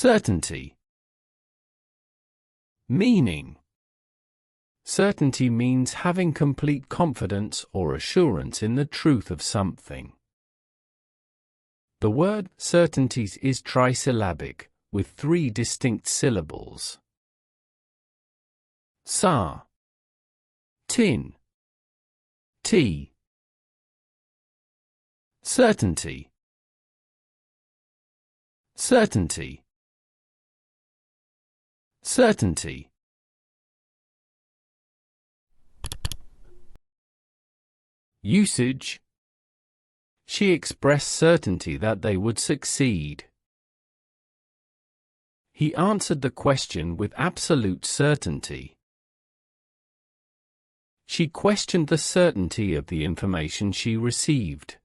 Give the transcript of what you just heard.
Certainty. Meaning. Certainty means having complete confidence or assurance in the truth of something. The word certainties is trisyllabic, with 3 distinct syllables. Sa, tin, ti. Certainty. Certainty. Certainty. Usage. She expressed certainty that they would succeed. He answered the question with absolute certainty. She questioned the certainty of the information she received.